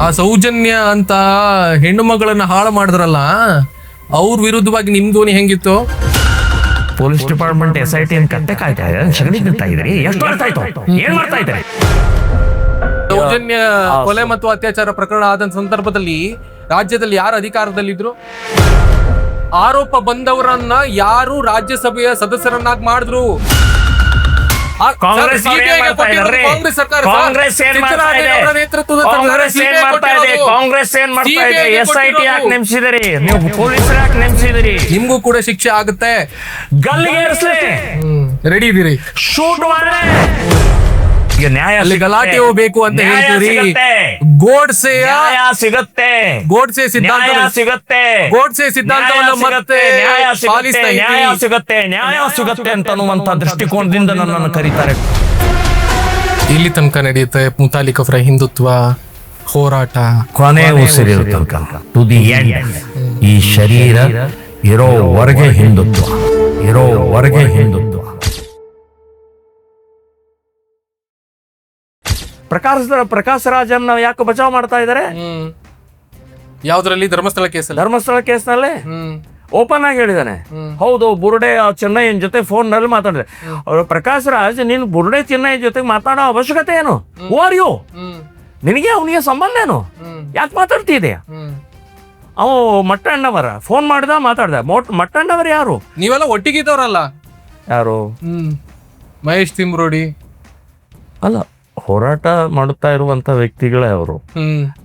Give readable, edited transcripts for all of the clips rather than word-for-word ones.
ಆ ಸೌಜನ್ಯ ಅಂತ ಹೆಣ್ಣು ಮಗಳನ್ನ ಹಾಳು ಮಾಡಿದ್ರಲ್ಲ, ಅವ್ರ ವಿರುದ್ಧವಾಗಿ ನಿಮ್ ಧ್ವನಿ ಹೆಂಗಿತ್ತು? ಪೊಲೀಸ್ ಡಿಪಾರ್ಟ್ಮೆಂಟ್ SIT ಕತ್ತೆ ಕಾಯ್ತಾ ಇದೆ, ಸಗಣಿ ತಿಂತಾ ಇದ್ರಿ, ಎಷ್ಟು ಅರ್ಥ ಆಯ್ತು, ಏನ್ ಮಾಡ್ತಾ ಇದ್ದಾರೆ? ಸೌಜನ್ಯ ಕೊಲೆ ಮತ್ತು ಅತ್ಯಾಚಾರ ಪ್ರಕರಣ ಆದ ಸಂದರ್ಭದಲ್ಲಿ ರಾಜ್ಯದಲ್ಲಿ ಯಾರು ಅಧಿಕಾರದಲ್ಲಿದ್ರು? ಆರೋಪ ಬಂದವರನ್ನ ಯಾರು ರಾಜ್ಯಸಭೆಯ ಸದಸ್ಯರನ್ನಾಗಿ ಮಾಡಿದ್ರು? ಕಾಂಗ್ರೆಸ್ ಏನ್ ಮಾಡ್ತಾ ಇದೆ? SIT ಯಾಕೆ ನೆಮ್ಸಿದಿರಿ ನೀವು? ಪೊಲೀಸರು ಯಾಕೆ ನೆಮ್ಸಿದಿರಿ? ನಿಮ್ಗೂ ಕೂಡ ಶಿಕ್ಷೆ ಆಗುತ್ತೆ. ಗಲ್ಲಿಗೇರಿಸ್ಲಿ, ರೆಡಿ ಇದೀರಿ? ಶೂಟ್ ಮಾಡಿ. ನ್ಯಾಯ ಗಲಾಟೆ ಬೇಕು ಅಂತ ಹೇಳ್ತೀರಿ. ಗೋಡ್ಸೆಯ ಸಿಗತ್ತೆ, ಗೋಡ್ಸೆ ಸಿದ್ಧಾಂತ ಸಿಗತ್ತೆ, ಗೋಡ್ಸೆ ಸಿದ್ಧಾಂತವನ್ನು ಮತ್ತೆ ನ್ಯಾಯ ಸಿಗತ್ತೆ ಅಂತ ಅನ್ನುವಂತ ದೃಷ್ಟಿಕೋನದಿಂದ ನನ್ನನ್ನು ಕರೀತಾರೆ. ಇಲ್ಲಿ ತನಕ ನಡೆಯುತ್ತೆ ಮುತಾಲಿಕ್ ಅವರ ಹಿಂದುತ್ವ ಹೋರಾಟ, ಕೊನೆ ಉಸಿರಿನ ತನಕ, ಟು ದಿ ಎಂಡ್. ಈ ಶರೀರ ಇರೋವರೆಗೆ ಹಿಂದುತ್ವ, ಇರೋವರೆಗೆ ಹಿಂದುತ್ವ. ಪ್ರಕಾಶ್ ರಾಜನ್ ಯಾಕೆ ಬಚಾವ್ ಮಾಡ್ತಾ ಇದ್ದಾರೆ? ಯಾವ್ದ್ರಲ್ಲಿ? ಧರ್ಮಸ್ಥಳ ಕೇಸ್ನಲ್ಲಿ ಓಪನ್ ಆಗಿ ಹೇಳಿದಾನೆ. ಹೌದು, ಬುರುಡೆ ಚೆನ್ನೈಯನ್ ಜೊತೆ ಫೋನ್ ನಲ್ಲಿ ಮಾತಾಡಿದೆ. ಅವರು ಪ್ರಕಾಶ್ ರಾಜ್, ನೀನು ಬುರುಡೆ ಚೆನ್ನೈ ಜೊತೆಗೆ ಮಾತಾಡೋ ಅವಶ್ಯಕತೆ ಏನು? ಓರ್ ಯು, ನಿನಗೆ ಅವನಿಗೆ ಸಂಬಂಧ ಏನು? ಯಾಕೆ ಮಾತಾಡ್ತಿದೆಯಾ? ಅವ ಮಟ್ಟಣ್ಣವರ ಫೋನ್ ಮಾಡಿದ, ಮಾತಾಡ್ದ. ಮಟ್ಟಣ್ಣವರ್ ಯಾರು? ನೀವೆಲ್ಲ ಒಟ್ಟಿಗಿದ್ದವರಲ್ಲ? ಯಾರು? ಮಹೇಶ್ ತಿಮ್ರೋಡಿ ಅಲ್ಲ, ಹೋರಾಟ ಮಾಡುತ್ತಾ ಇರುವಂತ ವ್ಯಕ್ತಿಗಳೇ ಅವರು.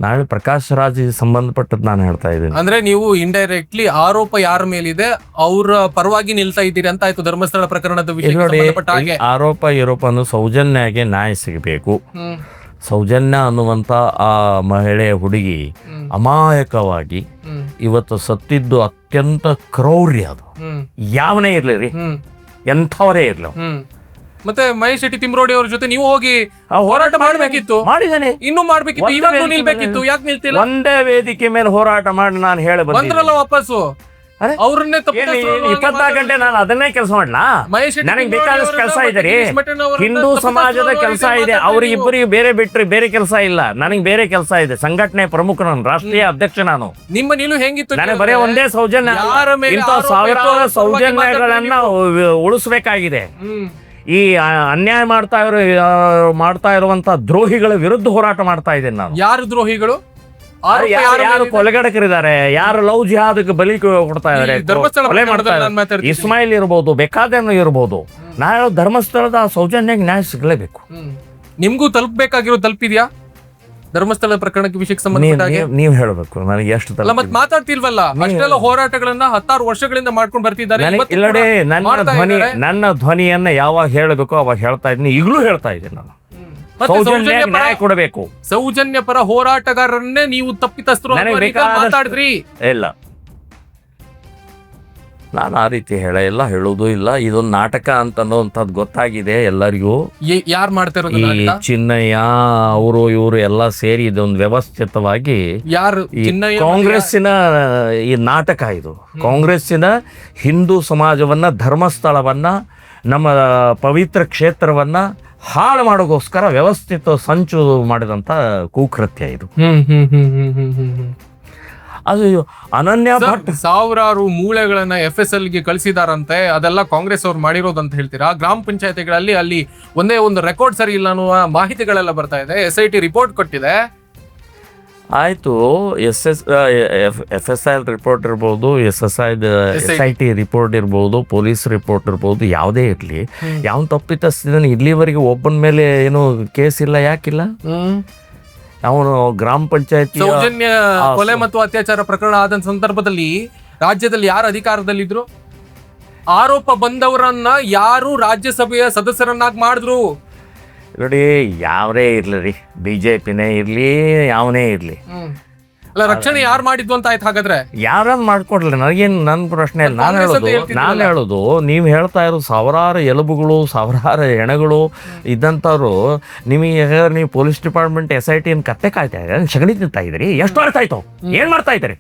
ನಾಳೆ ಪ್ರಕಾಶ್ ರಾಜ್ ಸಂಬಂಧಪಟ್ಟದ್ ನಾನು ಹೇಳ್ತಾ ಇದ್ದೀನಿ. ಅಂದ್ರೆ ನೀವು ಇಂಡೈರೆಕ್ಟ್ಲಿ ಆರೋಪ ಯಾರ ಮೇಲಿದೆ ಅವ್ರ ಪರವಾಗಿ ನಿಲ್ತಾ ಇದ್ದೀರಿ ಅಂತ ಆಯ್ತು. ಧರ್ಮಸ್ಥಳ ಪ್ರಕರಣದ ವಿಷಯ ಆರೋಪ ಅನ್ನೋ ಸೌಜನ್ಯಗೆ ನ್ಯಾಯ ಸಿಗಬೇಕು. ಸೌಜನ್ಯ ಅನ್ನುವಂತ ಆ ಮಹಿಳೆ ಹುಡುಗಿ ಅಮಾಯಕವಾಗಿ ಇವತ್ತು ಸತ್ತಿದ್ದು ಅತ್ಯಂತ ಕ್ರೌರ್ಯ. ಅದು ಯಾವನೇ ಇರ್ಲಿ ರೀ, ಎಂಥವರೇ ಇರ್ಲಿ. ಮತ್ತೆ ಮಹೇಶ್ ಶೆಟ್ಟಿ ತಿಮ್ರೋಡಿ ಅವ್ರ ಜೊತೆ ನೀವು ಹೋಗಿ ಹೋರಾಟ ಮಾಡ್ಬೇಕಿತ್ತು. ಮಾಡಿದ್ದೇನೆ, ಇನ್ನೂ ಮಾಡ್ಬೇಕಿತ್ತು, ಇವಾಗ್ಲೂ ನಿಲ್ಬೇಕಿತ್ತು. ಯಾಕೆ ನಿಲ್ತಿಲ್ಲ? ಒಂದೇ ವೇದಿಕೆ ಮೇಲೆ ಹೋರಾಟ ಮಾಡಿ ನಾನು ಹೇಳಿ ಬಂದ್ರಲ್ಲ ವಾಪಸ್ಸು. ಅವ್ರನ್ನೇ 24 ಗಂಟೆ ನಾನು ಅದನ್ನೇ ಕೆಲಸ ಮಾಡ್ಲಾ? ನನಗೆ ಬೇಕಾದಷ್ಟು ಕೆಲಸ ಇದೆ ರೀ. ಹಿಂದೂ ಸಮಾಜದ ಕೆಲಸ ಇದೆ, ಅವ್ರಿಗಿಬ್ಬರಿಗೆ ಬೇರೆ ಕೆಲಸ ಇಲ್ಲ. ನನಗೆ ಬೇರೆ ಕೆಲಸ ಇದೆ. ಸಂಘಟನೆ ಪ್ರಮುಖ, ನಾನು ರಾಷ್ಟ್ರೀಯ ಅಧ್ಯಕ್ಷ. ನಾನು ನಿಮ್ಮ ನಿಲುವು ಹೆಂಗಿತ್ತು? ನನಗೆ ಬರೀ ಒಂದೇ ಸೌಜನ್ಯ, ಇಂಥ ಸಾವಿರಾರು ಸೌಜನ್ಯಗಳನ್ನ ಉಳಿಸ್ಬೇಕಾಗಿದೆ. ಈ ಅನ್ಯಾಯ ಮಾಡ್ತಾ ಇರುವಂತ ದ್ರೋಹಿಗಳ ವಿರುದ್ಧ ಹೋರಾಟ ಮಾಡ್ತಾ ಇದ್ದೇನೆ ನಾನು. ಯಾರು ದ್ರೋಹಿಗಳು? ಯಾರು ಕೊಲೆಗಡಕರಿದ್ದಾರೆ, ಯಾರು ಲವ್ ಜಿಹಾದಕ್ಕೆ ಬಲಿ ಕೊಡ್ತಾ ಇದ್ದಾರೆ, ಕೊಲೆ ಮಾಡ್ತಾ ಇದ್ದಾರೆ. ಇಸ್ಮಾಯಿಲ್ ಇರ್ಬೋದು, ಬೇಕಾದೇನು ಇರ್ಬೋದು. ನಾನು ಧರ್ಮಸ್ಥಳದ ಸೌಜನ್ಯಕ್ಕೆ ನ್ಯಾಯ ಸಿಗಲೇಬೇಕು. ನಿಮ್ಗೂ ತಲುಪಬೇಕಾಗಿರೋ ತಲುಪಿದ್ಯಾ? ಧರ್ಮಸ್ಥಳ ಪ್ರಕರಣಕ್ಕೆ ವಿಷಯಕ್ಕೆ ಸಂಬಂಧ ನೀವು ಹೇಳಬೇಕು. ನನಗೆ ಎಷ್ಟು ಮತ್ತೆ ಮಾತಾಡ್ತಿಲ್ವಲ್ಲ? ಅಷ್ಟೆಲ್ಲ ಹೋರಾಟಗಳನ್ನ 16 ವರ್ಷಗಳಿಂದ ಮಾಡ್ಕೊಂಡು ಬರ್ತಿದ್ದಾರೆ. ಇಲ್ಲಡೆ ನನ್ನ ಧ್ವನಿಯನ್ನ ಯಾವಾಗ ಹೇಳಬೇಕು ಅವಾಗ ಹೇಳ್ತಾ ಇದ್ದೀನಿ, ಈಗಲೂ ಹೇಳ್ತಾ ಇದ್ದೀನಿ. ನಾನು ನ್ಯಾಯ ಕೊಡಬೇಕು. ಸೌಜನ್ಯ ಪರ ಹೋರಾಟಗಾರರನ್ನೇ ನೀವು ತಪ್ಪಿತಸ್ಥರು ಮಾತಾಡಿದ್ರಿ. ಇಲ್ಲ, ನಾನು ಆ ರೀತಿ ಹೇಳುವುದೂ ಇಲ್ಲ. ಇದೊಂದು ನಾಟಕ ಅನ್ನೋಂಥದ್ದು ಗೊತ್ತಾಗಿದೆ ಎಲ್ಲರಿಗೂ. ಯಾರು ಮಾಡ್ತಾ ಈ ಚಿನ್ನಯ್ಯ ಅವರು ಇವರು ಎಲ್ಲ ಸೇರಿ ಇದೊಂದು ವ್ಯವಸ್ಥಿತವಾಗಿ ಕಾಂಗ್ರೆಸ್ಸಿನ ಈ ನಾಟಕ. ಇದು ಕಾಂಗ್ರೆಸ್ಸಿನ ಹಿಂದೂ ಸಮಾಜವನ್ನ, ಧರ್ಮಸ್ಥಳವನ್ನ, ನಮ್ಮ ಪವಿತ್ರ ಕ್ಷೇತ್ರವನ್ನ ಹಾಳು ಮಾಡೋಗೋಸ್ಕರ ವ್ಯವಸ್ಥಿತ ಸಂಚು ಮಾಡಿದಂತ ಕುಕೃತ್ಯ ಇದು. ಅದು ಅನನ್ಯ ಭಟ್ ಸಾವಿರಾರು ಮೂಳೆಗಳನ್ನ FSL ಗೆ ಕಳಿಸಿದಾರಂತೆ. ಅದೆಲ್ಲ ಕಾಂಗ್ರೆಸ್ ಅವ್ರು ಮಾಡಿರೋದಂತ ಹೇಳ್ತೀರಾ? ಗ್ರಾಮ ಪಂಚಾಯತಿಗಳಲ್ಲಿ ಅಲ್ಲಿ ಒಂದೇ ಒಂದು ರೆಕಾರ್ಡ್ ಸರಿ ಇಲ್ಲ ಅನ್ನುವ ಮಾಹಿತಿಗಳೆಲ್ಲ ಬರ್ತಾ ಇದೆ. SIT ರಿಪೋರ್ಟ್ ಕೊಟ್ಟಿದೆ. ಆಯ್ತು, FSI ರಿಪೋರ್ಟ್ ಇರ್ಬೋದು, SIT ರಿಪೋರ್ಟ್ ಇರ್ಬೋದು, ಪೊಲೀಸ್ ರಿಪೋರ್ಟ್ ಇರ್ಬೋದು, ಯಾವುದೇ ಇರ್ಲಿ, ಯಾವ ತಪ್ಪಿತಸ್ಥಿದ್ದಾನೆ ಇಲ್ಲಿವರೆಗೆ ಒಬ್ಬನ ಮೇಲೆ ಏನು ಕೇಸ್ ಇಲ್ಲ. ಯಾಕಿಲ್ಲ? ಅವನು ಗ್ರಾಮ ಪಂಚಾಯತ್ ಸೌಜನ್ಯ ಕೊಲೆ ಮತ್ತು ಅತ್ಯಾಚಾರ ಪ್ರಕರಣ ಆದ ಸಂದರ್ಭದಲ್ಲಿ ರಾಜ್ಯದಲ್ಲಿ ಯಾರು ಅಧಿಕಾರದಲ್ಲಿದ್ರು? ಆರೋಪ ಬಂದವರನ್ನ ಯಾರು ರಾಜ್ಯಸಭೆಯ ಸದಸ್ಯರನ್ನಾಗಿ ಮಾಡಿದ್ರು? ನೋಡಿ, ಯಾವರೇ ಇರ್ಲಿ ರೀ, BJPನೇ ಇರ್ಲಿ, ಯಾವನೇ ಇರ್ಲಿ, ರಕ್ಷಣೆ ಯಾರು ಮಾಡಿದ್ದು ಅಂತ ಆಯ್ತು. ಹಾಗಾದ್ರೆ ಯಾರು ಮಾಡ್ಕೊಡ್ಲಿ, ನನಗೇನು ನನ್ನ ಪ್ರಶ್ನೆ ಇಲ್ಲ. ನಾನು ಹೇಳೋದು ನೀವು ಹೇಳ್ತಾ ಇರೋದು ಸಾವಿರಾರು ಎಲುಬುಗಳು, ಸಾವಿರಾರು ಹೆಣಗಳು ಇದ್ದಂಥವ್ರು. ನೀವು ಪೊಲೀಸ್ ಡಿಪಾರ್ಟ್ಮೆಂಟ್ SIT ಕತ್ತೆ ಕಾಯ್ತಾ ಇದ್ದಾರೆ, ಸಗಣಿ ತಿಂತಾ ಇದ್ರಿ. ಎಷ್ಟು ವರ್ಷ ಆಯ್ತು? ಏನ್ ಮಾಡ್ತಾ ಇದ್ದಾರೆ?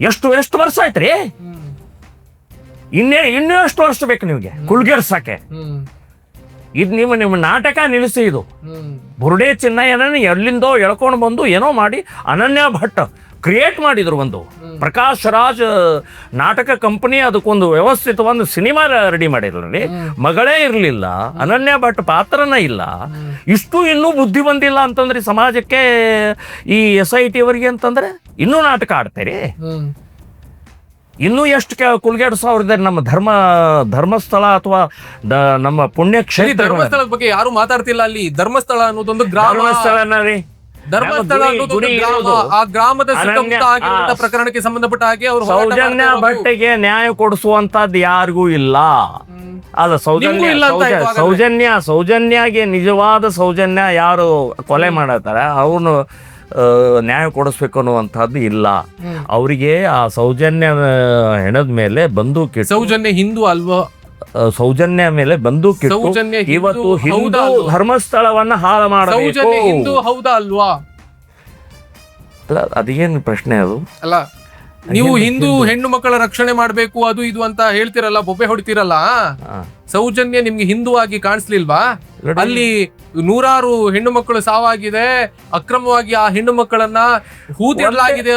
ಎಷ್ಟು ವರ್ಷ ಆಯ್ತ್ರಿ? ಇನ್ನೂ ಎಷ್ಟು ವರ್ಷ ಬೇಕು ನಿಮ್ಗೆ ಕುಳ್ಗೇರ್ಸಕ್ಕೆ? ಇದು ನಿಮ್ಮ ನಾಟಕ ನಿಲ್ಲಿಸಿ. ಇದು ಬುರುಡೆ ಚಿನ್ನಯ್ಯನ ಎಲ್ಲಿಂದೋ ಎಳ್ಕೊಂಡು ಬಂದು ಏನೋ ಮಾಡಿ ಅನನ್ಯ ಭಟ್ ಕ್ರಿಯೇಟ್ ಮಾಡಿದ್ರು. ಒಂದು ಪ್ರಕಾಶ್ ರಾಜ್ ನಾಟಕ ಕಂಪನಿ ಅದಕ್ಕೊಂದು ವ್ಯವಸ್ಥಿತವಾದ ಸಿನಿಮಾ ರೆಡಿ ಮಾಡಿದ್ರಲ್ಲಿ ಮಗಳೇ ಇರಲಿಲ್ಲ, ಅನನ್ಯ ಭಟ್ ಪಾತ್ರನ ಇಲ್ಲ. ಇಷ್ಟು ಇನ್ನೂ ಬುದ್ಧಿ ಬಂದಿಲ್ಲ ಅಂತಂದ್ರೆ ಸಮಾಜಕ್ಕೆ ಈ SIT ಅವರಿಗೆ ಅಂತಂದ್ರೆ ಇನ್ನೂ ನಾಟಕ ಆಡ್ತಾರೆ. ಇನ್ನೂ ಎಷ್ಟು ಕುಲ್ಗೇಡ್ಸೋರಿದ್ದಾರೆ ನಮ್ಮ ಧರ್ಮಸ್ಥಳ ಅಥವಾ ನಮ್ಮ ಪುಣ್ಯಕ್ಷೇತ್ರ. ಧರ್ಮಸ್ಥಳದ ಬಗ್ಗೆ ಯಾರು ಮಾತಾಡ್ತಿಲ್ಲ. ಅಲ್ಲಿ ಧರ್ಮಸ್ಥಳ ಅನ್ನೋದೊಂದು ಧರ್ಮಸ್ಥಳನ ರೀ, ಧರ್ಮಸ್ಥಳ ಆ ಗ್ರಾಮದ ಸುತ್ತಮುತ್ತ ಆಗಿರುವಂತಹ ಪ್ರಕರಣಕ್ಕೆ ಸಂಬಂಧಪಟ್ಟ ಹಾಗೆ ಅವರು ಸೌಜನ್ಯ ಭಟ್ಟಿಗೆ ನ್ಯಾಯ ಕೊಡಿಸುವಂತದ್ದು ಯಾರಿಗೂ ಇಲ್ಲ. ಅಲ್ಲ, ಸೌಜನ್ಯಗೆ ನಿಜವಾದ ಸೌಜನ್ಯ ಯಾರು ಕೊಲೆ ಮಾಡತ್ತಾರ ಅವ್ರನ್ನು ನ್ಯಾಯ ಕೊಡಿಸ್ಬೇಕು ಅನ್ನುವಂಥದ್ದು ಇಲ್ಲ. ಅವರಿಗೆ ಆ ಸೌಜನ್ಯ ಹೆಣದ ಮೇಲೆ ಬಂದೂಕಿಟ್ಟು, ಸೌಜನ್ಯ ಹಿಂದೂ ಅಲ್ವಾ, ಸೌಜನ್ಯ ಮೇಲೆ ಬಂದೂಕಿಟ್ಟು ಇವತ್ತು ಹಿಂದೂ ಧರ್ಮಸ್ಥಳವನ್ನ ಹಾಳು ಮಾಡಬೇಕು. ಹಿಂದೂ ಹೌದಾ ಅಲ್ವಾ? ಅಲ್ಲ, ಅದೇನು ಪ್ರಶ್ನೆ ಅದು? ಅಲ್ಲ, ನೀವು ಹಿಂದೂ ಹೆಣ್ಣು ಮಕ್ಕಳ ರಕ್ಷಣೆ ಮಾಡ್ಬೇಕು ಅದು ಇದು ಅಂತ ಹೇಳ್ತಿರಲ್ಲ, ಬೊಬ್ಬೆ ಹೊಡಿತಿರಲ್ಲ. ಸೌಜನ್ಯ ನಿಮ್ಗೆ ಹಿಂದೂ ಆಗಿ ಕಾಣಿಸ್ಲಿಲ್ವಾ? ಅಲ್ಲಿ ನೂರಾರು ಹೆಣ್ಣು ಮಕ್ಕಳು ಸಾವಾಗಿದೆ, ಅಕ್ರಮವಾಗಿ ಆ ಹೆಣ್ಣು ಮಕ್ಕಳನ್ನ ಹೂತಿಡಲಾಗಿದೆ.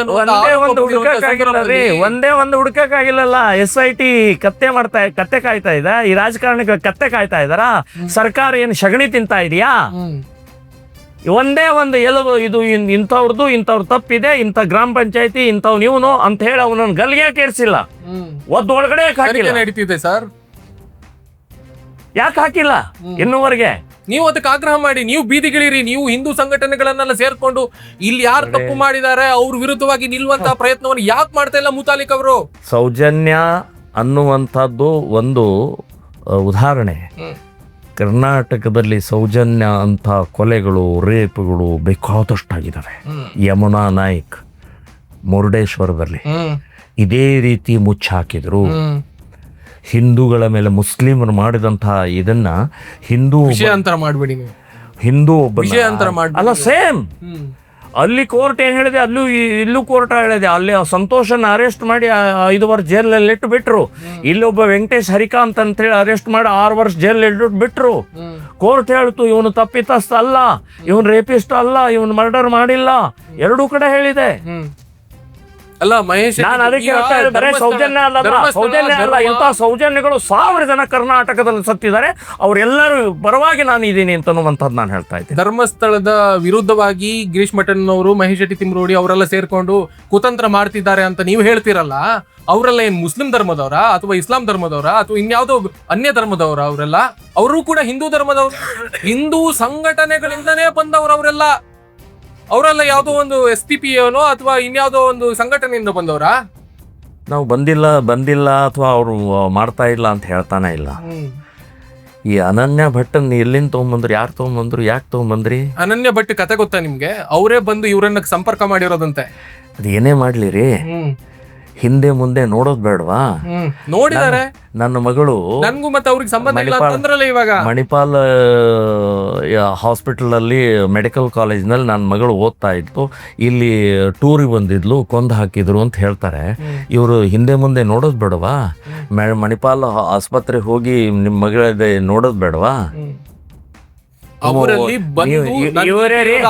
ಒಂದೇ ಒಂದು ಹುಡುಕಕ್ಕಾಗಿಲ್ಲಲ್ಲ. SIT ಕತ್ತೆ ಕಾಯ್ತಾ ಇದೆ, ಈ ರಾಜಕಾರಣಿಗಳು ಕತ್ತೆ ಕಾಯ್ತಾ ಇದಾರ. ಸರ್ಕಾರ ಏನು ಸಗಣಿ ತಿಂತಾ ಇದೆಯಾ? ಒಂದೇ ಒಂದು ಇದು ಇಂಥವ್ರು ತಪ್ಪಿದೆ, ಇಂಥ ಗ್ರಾಮ ಪಂಚಾಯತಿ ಇಂಥವ್ ನೀವನು ಅಂತ ಹೇಳಿ ಅವನನ್ನು ಗಲ್ಗೆ ಕೇಳಿಸಿಲ್ಲ, ಒಳಗಡೆ ನಡೀತಿದೆ ಸರ್. ಯಾಕೆ ಹಾಕಿಲ್ಲ ಇನ್ನೂವರೆಗೆ? ನೀವು ಅದಕ್ಕೆ ಆಗ್ರಹ ಮಾಡಿ, ನೀವು ಬೀದಿಗಿಳಿರಿ. ನೀವು ಹಿಂದೂ ಸಂಘಟನೆಗಳನ್ನೆಲ್ಲ ಸೇರ್ಕೊಂಡು ಇಲ್ಲಿ ಯಾರು ತಪ್ಪು ಮಾಡಿದ್ದಾರೆ ಅವ್ರ ವಿರುದ್ಧವಾಗಿ ನಿಲ್ಲುವಂತಹ ಪ್ರಯತ್ನವನ್ನು ಯಾಕೆ ಮಾಡ್ತಾ ಇಲ್ಲ ಮುತಾಲಿಕ್ ಅವರು? ಸೌಜನ್ಯ ಅನ್ನುವಂಥದ್ದು ಒಂದು ಉದಾಹರಣೆ. ಕರ್ನಾಟಕದಲ್ಲಿ ಸೌಜನ್ಯ ಅಂತ ಕೊಲೆಗಳು, ರೇಪ್ಗಳು ಬೇಕಾದಷ್ಟಾಗಿದ್ದಾವೆ. ಯಮುನಾ ನಾಯ್ಕ್ ಮುರುಡೇಶ್ವರದಲ್ಲಿ ಇದೇ ರೀತಿ ಮುಚ್ಚಾಕಿದ್ರು. ಹಿಂದೂಗಳ ಮೇಲೆ ಮುಸ್ಲಿಮರು ಮಾಡಿದಂತಹ ಇದನ್ನ ಹಿಂದೂ ಮಾಡಬೇಡಿ, ಹಿಂದೂ ಅಲ್ಲ ಸೇಮ್. ಅಲ್ಲಿ ಕೋರ್ಟ್ ಏನ್ ಹೇಳಿದೆ, ಇಲ್ಲೂ ಕೋರ್ಟ್ ಹೇಳಿದೆ. ಅಲ್ಲಿ ಸಂತೋಷನ ಅರೆಸ್ಟ್ ಮಾಡಿ 5 ವರ್ಷ ಜೈಲಲ್ಲಿ ಇಟ್ಟು ಬಿಟ್ರು. ಇಲ್ಲೊಬ್ಬ ವೆಂಕಟೇಶ್ ಹರಿಕಾಂತ್ ಅಂತ ಹೇಳಿ ಅರೆಸ್ಟ್ ಮಾಡಿ 6 ವರ್ಷ ಜೈಲಲ್ಲಿ ಇಟ್ಟು ಬಿಟ್ರು. ಕೋರ್ಟ್ ಹೇಳ್ತು ಇವನು ತಪ್ಪಿತಸ್ಥ ಅಲ್ಲ, ಇವನು ರೇಪಿಸ್ಟ್ ಅಲ್ಲ, ಇವನು ಮರ್ಡರ್ ಮಾಡಿಲ್ಲ. ಎರಡೂ ಕಡೆ ಹೇಳಿದೆ. ಅಲ್ಲ ಮಹೇಶ್, ನಾನು ಅದಕ್ಕೆ ಹೇಳ್ತಾ ಇದ್ದೆ, ಬರೇ ಸೌಜನ್ಯ ಅಲ್ಲ, ಇಂಥ ಸೌಜನ್ಯಗಳು 1000 ಜನ ಕರ್ನಾಟಕದಲ್ಲಿ ಸತ್ತಿದ್ದಾರೆ. ಅವರೆಲ್ಲರೂ ಪರವಾಗಿ ನಾನು ಇದ್ದೀನಿ ಅಂತನ್ನುವಂಥದ್ದು ನಾನು ಹೇಳ್ತಾ ಇದ್ದೆ. ಧರ್ಮಸ್ಥಳದ ವಿರುದ್ಧವಾಗಿ ಗಿರೀಶ್ ಮಠನ್ ಅವರು, ಮಹೇಶ್ ಶೆಟ್ಟಿ ತಿಮ್ರೋಡಿ ಅವರೆಲ್ಲ ಸೇರ್ಕೊಂಡು ಕುತಂತ್ರ ಮಾಡ್ತಿದ್ದಾರೆ ಅಂತ ನೀವು ಹೇಳ್ತಿರಲ್ಲ. ಅವರೆಲ್ಲ ಏನ್ ಮುಸ್ಲಿಂ ಧರ್ಮದವರ ಅಥವಾ ಇಸ್ಲಾಂ ಧರ್ಮದವರ ಅಥವಾ ಇನ್ಯಾವುದೋ ಅನ್ಯ ಧರ್ಮದವರ? ಅವರು ಕೂಡ ಹಿಂದೂ ಧರ್ಮದವರು, ಹಿಂದೂ ಸಂಘಟನೆಗಳಿಂದನೇ ಬಂದವರು ಅವರೆಲ್ಲ ಯಾವುದೋ ಒಂದು STP ಏನೋ ಅಥವಾ ಇನ್ಯಾವುದೋ ಒಂದು ಸಂಘಟನೆಯಿಂದ ಬಂದವರ? ನಾವು ಬಂದಿಲ್ಲ ಅಥವಾ ಅವರು ಮಾಡ್ತಾ ಇಲ್ಲ ಅಂತ ಹೇಳ್ತಾನೆ ಇಲ್ಲ. ಈ ಅನನ್ಯ ಭಟ್ಟನ್ ಎಲ್ಲಿಂದ ತಗೊಂಬಂದ್ರು, ಯಾರು ತಗೊಂಬಂದ್ರು, ಯಾಕೆ ತಗೊಂಬಂದ್ರಿ? ಅನನ್ಯ ಭಟ್ ಕತೆ ಗೊತ್ತಾ ನಿಮ್ಗೆ? ಅವರೇ ಬಂದು ಇವರನ್ನ ಸಂಪರ್ಕ ಮಾಡಿರೋದಂತೆ. ಅದು ಏನೇ ಮಾಡ್ಲಿ ರೀ, ಹಿಂದೆ ಮುಂದೆ ನೋಡೋದ್ ಬೇಡವಾ? ನೋಡಿದಾರೆ. ನನ್ನ ಮಗಳು, ನನ್ಗೂ ಮತ್ತೆ ಅವ್ರಿಗೆ ಸಂಬಂಧ ಇಲ್ಲ ಅಂತಂದ್ರಲ್ಲ ಇವಾಗ. ಮಣಿಪಾಲ್ ಹಾಸ್ಪಿಟಲ್ ಅಲ್ಲಿ ಮೆಡಿಕಲ್ ಕಾಲೇಜ್ನಲ್ಲಿ ನನ್ನ ಮಗಳು ಓದ್ತಾ ಇತ್ತು. ಇಲ್ಲಿ ಟೂರಿಗೆ ಬಂದಿದ್ಲು, ಕೊಂದು ಹಾಕಿದ್ರು ಅಂತ ಹೇಳ್ತಾರೆ. ಇವರು ಹಿಂದೆ ಮುಂದೆ ನೋಡೋದ್ ಬೇಡವಾ? ಮಣಿಪಾಲ್ ಆಸ್ಪತ್ರೆಗೆ ಹೋಗಿ ನಿಮ್ಮ ಮಗಳಿಗೆ ನೋಡೋದ್ ಬೇಡವಾ? ಇವರೇ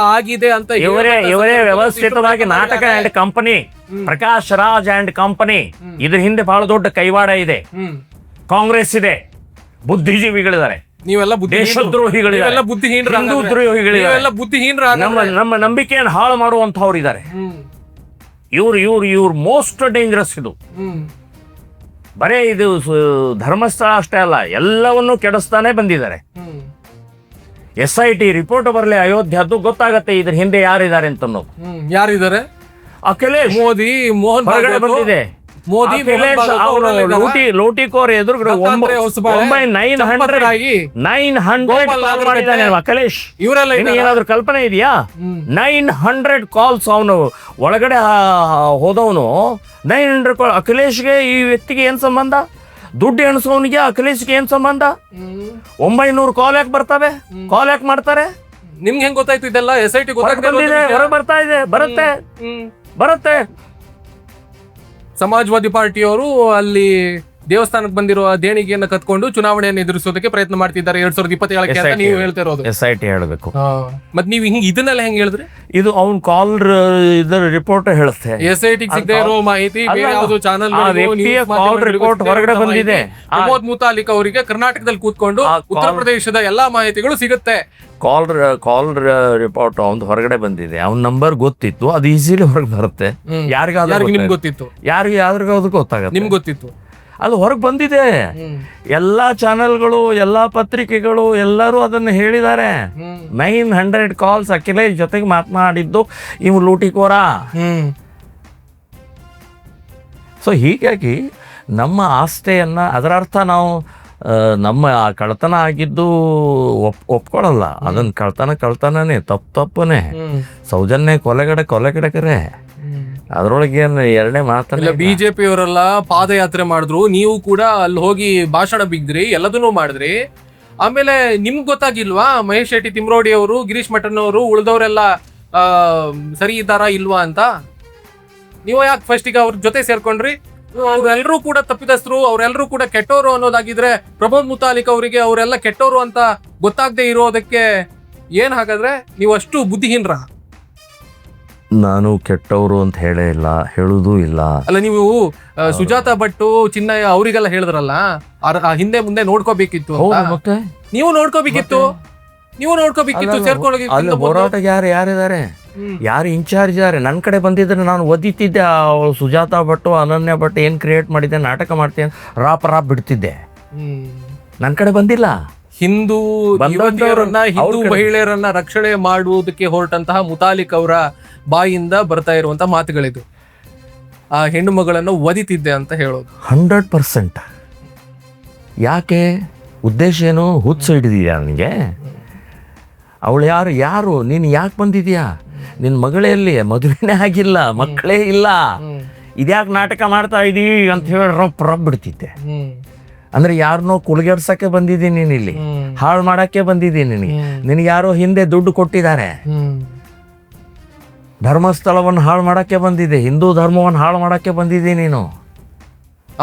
ವ್ಯವಸ್ಥಿತವಾಗಿ ನಾಟಕ and company, Prakash Raj and company. ಇದ್ರ ಹಿಂದೆ ಬಹಳ ದೊಡ್ಡ ಕೈವಾಡ ಇದೆ. ಕಾಂಗ್ರೆಸ್ ಇದೆ, ಬುದ್ಧಿಜೀವಿಗಳಿದ್ದಾರೆ, ನೀವೆಲ್ಲ ದೇಶದ್ರೋಹಿಗಳಿದ್ದಾರೆ, ನಮ್ಮ ನಂಬಿಕೆಯನ್ನು ಹಾಳು ಮಾಡುವಂತವ್ರು ಇದ್ದಾರೆ. ಇವ್ರು ಮೋಸ್ಟ್ ಡೇಂಜರಸ್. ಇದು ಬರೇ ಇದು ಧರ್ಮಸ್ಥಳ ಅಷ್ಟೇ ಅಲ್ಲ, ಎಲ್ಲವನ್ನೂ ಕೆಡಿಸ್ತಾನೆ ಬಂದಿದ್ದಾರೆ. SIT ರಿಪೋರ್ಟ್ ಬರಲಿ ಅಯೋಧ್ಯದ್ದು, ಗೊತ್ತಾಗತ್ತೆ ಇದ್ರ ಹಿಂದೆ ಯಾರಿದ್ದಾರೆ ಅಂತ ಅನ್ನೋದು. ಯಾರಿದ್ದಾರೆ? ಅಖಿಲೇಶ್ ಮೋಹನ್ ಹೊರಗಡೆ ಬಂದಿದೆ. ಮೋದಿ ಲೋಟಿಕೋರ್ ಎದುರುಗಡೆ 900 ಮಾಡಿದ್ದಾನೆ ಅಖಿಲೇಶ್. ಏನಾದ್ರು ಕಲ್ಪನೆ ಇದೆಯಾ? 900 ಕಾಲ್ಸ್. ಅವನು ಒಳಗಡೆ ಹೋದವನು 900 ಕಾಲ್. ಅಖಿಲೇಶ್ಗೆ ಈ ವ್ಯಕ್ತಿಗೆ ಏನ್ ಸಂಬಂಧ? ದುಡ್ಡು ಎಣಿಸೋನಿಗೆ ಅಖಿಲೇಶ್ಗೆ ಏನ್ ಸಂಬಂಧ? 900 ಕಾಲ್ ಯಾಕೆ ಬರ್ತವೆ? ಕಾಲ್ ಯಾಕೆ ಮಾಡ್ತಾರೆ? ನಿಮ್ಗೆ ಹೆಂಗ್ ಗೊತ್ತಾಯ್ತು ಇದೆಲ್ಲ? SIT ಹೊರಗೆ ಬರ್ತಾ ಇದೆ. ಬರುತ್ತೆ. ಸಮಾಜವಾದಿ ಪಾರ್ಟಿಯವರು ಅಲ್ಲಿ ದೇವಸ್ಥಾನಕ್ಕೆ ಬಂದಿರುವ ದೇಣಿಗೆಯನ್ನ ಕತ್ಕೊಂಡು ಚುನಾವಣೆಯನ್ನು ಎದುರಿಸೋದಕ್ಕೆ ಪ್ರಯತ್ನ ಮಾಡ್ತಿದ್ದಾರೆ 2027ಕ್ಕೆ ಅಂತ ನೀವು ಹೇಳ್ತಿರೋದು. SIT ಹೇಳಬೇಕು. ಮತ್ ನೀವು ಇದನ್ನೆಲ್ಲ ಹೆಂಗ್ ಹೇಳಿದ್ರಿ? ಇದು ಅವ್ನ್ ಕಾಲ್ ಇದರ ರಿಪೋರ್ಟ್ ಹೇಳುತ್ತೆ. SIT ಸಿಗದೆ ಇರೋ ಮಾಹಿತಿ ಬೇರೆ ಯಾವ್ದು ಚಾನಲ್ ರಿಪೋರ್ಟ್ ಹೊರಗಡೆ ಬಂದಿದೆ. ಪ್ರಮೋದ್ ಮುತಾಲಿಕ್ ಅವರಿಗೆ ಕರ್ನಾಟಕದಲ್ಲಿ ಕೂತ್ಕೊಂಡು ಉತ್ತರ ಪ್ರದೇಶದ ಎಲ್ಲಾ ಮಾಹಿತಿಗಳು ಸಿಗುತ್ತೆ. ಕಾಲ್ ರಿಪೋರ್ಟ್ ಅವ್ನು ಹೊರಗಡೆ ಬಂದಿದೆ. ಅವ್ನ ನಂಬರ್ ಗೊತ್ತಿತ್ತು, ಅದು ಈಸಿಲಿ ಹೊರಗೆ ಬರುತ್ತೆ. ಯಾರಿಗಾದ್ರೂ ನಿಮ್ಗೆ ಗೊತ್ತಿತ್ತು, ಯಾರಿಗಾದ್ರೂ ಗೊತ್ತಾಗುತ್ತೆ, ನಿಮ್ಗೆ ಗೊತ್ತಿತ್ತು, ಅದು ಹೊರಗೆ ಬಂದಿದೆ. ಎಲ್ಲಾ ಚಾನೆಲ್ಗಳು, ಎಲ್ಲಾ ಪತ್ರಿಕೆಗಳು ಎಲ್ಲರೂ ಅದನ್ನ ಹೇಳಿದ್ದಾರೆ. 900 ಕಾಲ್ಸ್ ಅಖಿಲೇಶ್ ಜೊತೆಗೆ ಮಾತನಾಡಿದ್ದು ಇವ್ ಲೂಟಿಕೋರ. ಸೊ ಹೀಗಾಗಿ ನಮ್ಮ ಆಸ್ತೆಯನ್ನ, ಅದರ ಅರ್ಥ ನಾವು ನಮ್ಮ ಕಳ್ತನ ಆಗಿದ್ದು ಒಪ್ಕೊಳ್ಳಲ್ಲ. ಅದನ್ನ ಕಳ್ತನನೇ, ತಪ್ಪನೇ. ಸೌಜನ್ಯ ಕೊಲೆಗಡಕರೇ, ಅದ್ರೊಳಗೆ ಎರಡನೇ ಮಾತಲ್ಲ. ಬಿಜೆಪಿ ಅವರೆಲ್ಲ ಪಾದಯಾತ್ರೆ ಮಾಡಿದ್ರು, ನೀವು ಕೂಡ ಅಲ್ಲಿ ಹೋಗಿ ಭಾಷಣ ಬಿಗ್ದ್ರಿ, ಎಲ್ಲದನ್ನೂ ಮಾಡಿದ್ರಿ. ಆಮೇಲೆ ನಿಮ್ಗೆ ಗೊತ್ತಾಗಿಲ್ವಾ ಮಹೇಶ್ ಶೆಟ್ಟಿ ತಿಮ್ರೋಡಿ ಅವರು, ಗಿರೀಶ್ ಮಠನ್ ಅವರು, ಉಳಿದವರೆಲ್ಲ ಸರಿ ಇದ್ದಾರಾ ಇಲ್ವಾ ಅಂತ? ನೀವು ಯಾಕೆ ಫಸ್ಟಿಗೆ ಅವ್ರ ಜೊತೆ ಸೇರ್ಕೊಂಡ್ರಿ? ಅವ್ರೆಲ್ಲರೂ ಕೂಡ ತಪ್ಪಿತಸ್ಥರು, ಅವ್ರೆಲ್ಲರೂ ಕೂಡ ಕೆಟ್ಟವರು ಅನ್ನೋದಾಗಿದ್ರೆ ಪ್ರಮೋದ್ ಮುತಾಲಿಕ್ ಅವರಿಗೆ ಅವರೆಲ್ಲ ಕೆಟ್ಟವರು ಅಂತ ಗೊತ್ತಾಗದೆ ಇರೋದಕ್ಕೆ ಏನ್ ಹಾಗಾದ್ರೆ ನೀವು ಅಷ್ಟು ಬುದ್ಧಿಹೀನರ? ನಾನು ಕೆಟ್ಟವರು ಅಂತ ಹೇಳೇ ಇಲ್ಲ, ಹೇಳುವುದೂ ಇಲ್ಲ. ಅಲ್ಲ, ನೀವು ಸುಜಾತ ಭಟ್ಟು, ಚಿನ್ನಯ್ಯ ಅವರಿಗೆಲ್ಲ ಹೇಳಿದ್ರಲ್ಲ, ಹಿಂದೆ ಮುಂದೆ ನೋಡ್ಕೋಬೇಕಿತ್ತು ಅಂತ. ಮತ್ತೆ ನೀವು ನೋಡ್ಕೋಬೇಕಿತ್ತು, ಸೇರ್ಕೊಳ್ಳೋಕೆ. ಅಲ್ಲಿ ಹೋರಾಟ ಯಾರಿದ್ದಾರೆ, ಯಾರು ಇನ್ಚಾರ್ಜ್ ಇದ್ದಾರೆ? ನನ್ನ ಕಡೆ ಬಂದಿದ್ರೆ ನಾನು ಒದಿತಿದ್ದೆ. ಸುಜಾತ ಭಟ್ಟು, ಅನನ್ಯ ಭಟ್ ಏನ್ ಕ್ರಿಯೇಟ್ ಮಾಡಿದ್ದೆ, ನಾಟಕ ಮಾಡ್ತೇನೆ, ರಾಪ್ ಬಿಡ್ತಿದ್ದೆ. ನನ್ನ ಕಡೆ ಬಂದಿಲ್ಲ. ಹಿಂದೂ ಮಹಿಳೆಯರನ್ನ ರಕ್ಷಣೆ ಮಾಡುವುದಕ್ಕೆ ಹೊರಟಂತಹ ಮುತಾಲಿಕ್ ಅವರ ಬಾಯಿಂದ ಬರ್ತಾ ಇರುವಂತ ಮಾತುಗಳಿದು. ಆ ಹೆಣ್ಣು ಮಗಳನ್ನು ಒದಿತಿದ್ದೆ ಅಂತ ಹೇಳೋದು 100%. ಯಾಕೆ? ಉದ್ದೇಶ ಏನು? ಹುಚ್ಚು ಹಿಡಿದಿದ್ಯಾ ನನಗೆ? ಅವಳು ಯಾರು ನೀನು ಯಾಕೆ ಬಂದಿದ್ಯಾ? ನಿನ್ನ ಮಗಳಲ್ಲಿ ಮದುವೆನೇ ಆಗಿಲ್ಲ, ಮಕ್ಕಳೇ ಇಲ್ಲ, ಇದ್ಯಾಕೆ ನಾಟಕ ಮಾಡ್ತಾ ಇದೀ ಅಂತ ಹೇಳಿ ರೊಬ್ಬ ಬಿಡ್ತಿದ್ದೆ. ಅಂದ್ರೆ ಯಾರನ್ನೋ ಕುಲಗೆಡ್ಸಕ್ಕೆ ಬಂದಿದ್ದೀನಿ, ನೀನು ಇಲ್ಲಿ ಹಾಳು ಮಾಡಕ್ಕೆ ಬಂದಿದ್ದೀನಿ. ನಿನಗೆ ಯಾರೋ ಹಿಂದೆ ದುಡ್ಡು ಕೊಟ್ಟಿದ್ದಾರೆ, ಧರ್ಮಸ್ಥಳವನ್ನು ಹಾಳು ಮಾಡಕ್ಕೆ ಬಂದಿದೆ, ಹಿಂದೂ ಧರ್ಮವನ್ನು ಹಾಳು ಮಾಡಕ್ಕೆ ಬಂದಿದೆ ನೀನು.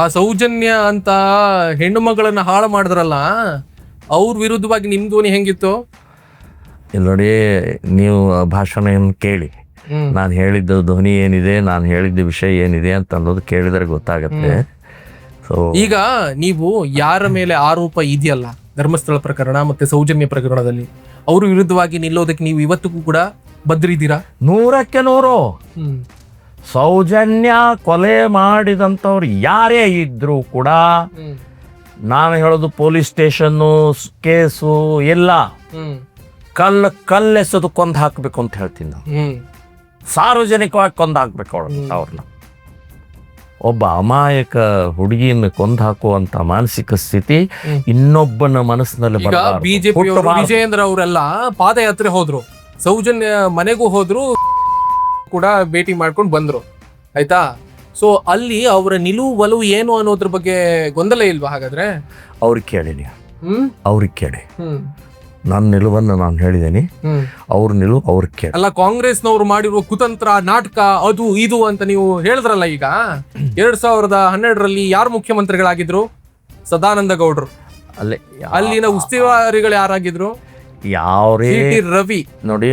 ಆ ಸೌಜನ್ಯ ಅಂತ ಹೆಣ್ಣು ಮಗಳನ್ನ ಹಾಳು ಮಾಡಿದ್ರಲ್ಲ, ಅವ್ರ ವಿರುದ್ಧವಾಗಿ ನಿಮ್ ಧ್ವನಿ ಹೆಂಗಿತ್ತು? ಇಲ್ಲಿ ನೋಡಿ, ನೀವು ಭಾಷಣ ಕೇಳಿ, ನಾನು ಹೇಳಿದ್ದ ಧ್ವನಿ ಏನಿದೆ, ನಾನು ಹೇಳಿದ್ದ ವಿಷಯ ಏನಿದೆ ಅಂತ ಅನ್ನೋದು ಕೇಳಿದ್ರೆ ಗೊತ್ತಾಗತ್ತೆ. ಈಗ ನೀವು ಯಾರ ಮೇಲೆ ಆರೋಪ ಇದೆಯಲ್ಲ, ಧರ್ಮಸ್ಥಳ ಪ್ರಕರಣ ಮತ್ತೆ ಸೌಜನ್ಯ ಪ್ರಕರಣದಲ್ಲಿ, ಅವ್ರ ವಿರುದ್ಧವಾಗಿ ನಿಲ್ಲೋದಕ್ಕೆ ನೀವು ಇವತ್ತಿಗೂ ಕೂಡ ಬದ್ರಿದ್ದೀರಾ? 100ಕ್ಕೆ 100. ಸೌಜನ್ಯ ಕೊಲೆ ಮಾಡಿದಂಥವ್ರು ಯಾರೇ ಇದ್ರು ಕೂಡ ನಾನು ಹೇಳೋದು ಪೊಲೀಸ್ ಸ್ಟೇಷನ್ನು, ಕೇಸು ಎಲ್ಲ ಕಲ್ಲೆಸೋದು ಕೊಂದು ಹಾಕ್ಬೇಕು ಅಂತ ಹೇಳ್ತೀನಿ ನಾವು. ಸಾರ್ವಜನಿಕವಾಗಿ ಕೊಂದು ಹಾಕ್ಬೇಕು ಅವ್ರನ್ನ. ಒಬ್ಬ ಅಮಾಯಕ ಹುಡುಗಿಯನ್ನು ಕೊಂದು ಹಾಕುವಂತ ಮಾನಸಿಕ ಸ್ಥಿತಿ ಇನ್ನೊಬ್ಬನ ಮನಸ್ಸಿನಲ್ಲಿ ಬರಬಾರದು. ಬಿಜೆಪಿ ವಿಜಯೇಂದ್ರ ಅವರೆಲ್ಲ ಪಾದಯಾತ್ರೆ ಹೋದ್ರು, ಸೌಜನ್ಯ ಮನೆಗೂ ಹೋದ್ರು, ಕೂಡ ಭೇಟಿ ಮಾಡ್ಕೊಂಡು ಬಂದ್ರು, ಆಯ್ತಾ? ಸೊ ಅಲ್ಲಿ ಅವರ ನಿಲುವು ಒಲವು ಏನು ಅನ್ನೋದ್ರ ಬಗ್ಗೆ ಗೊಂದಲ ಇಲ್ವಾ ಹಾಗಾದ್ರೆ? ಅವ್ರಿಗೆ ಕೇಳಿ ನೀವು, ಅವ್ರಿಗೆ ಕೇಳಿ. ನನ್ನ ನಿಲುವನ್ನು ನಾನು ಹೇಳಿದ್ದೇನೆ, ಅವ್ರ ನಿಲುವು ಅವ್ರಿಗೆ ಕೇಳಿ. ಅಲ್ಲ, ಕಾಂಗ್ರೆಸ್ನವ್ರು ಮಾಡಿರುವ ಕುತಂತ್ರ, ನಾಟಕ, ಅದು ಇದು ಅಂತ ನೀವು ಹೇಳಿದ್ರಲ್ಲ. ಈಗ 2012ರಲ್ಲಿ ಯಾರು ಮುಖ್ಯಮಂತ್ರಿಗಳಾಗಿದ್ರು? ಸದಾನಂದ ಗೌಡ್ರು. ಅಲ್ಲಿನ ಉಸ್ತುವಾರಿಗಳು ಯಾರಾಗಿದ್ರು? ಯಾವ್ರೇ ರವಿ. ನೋಡಿ,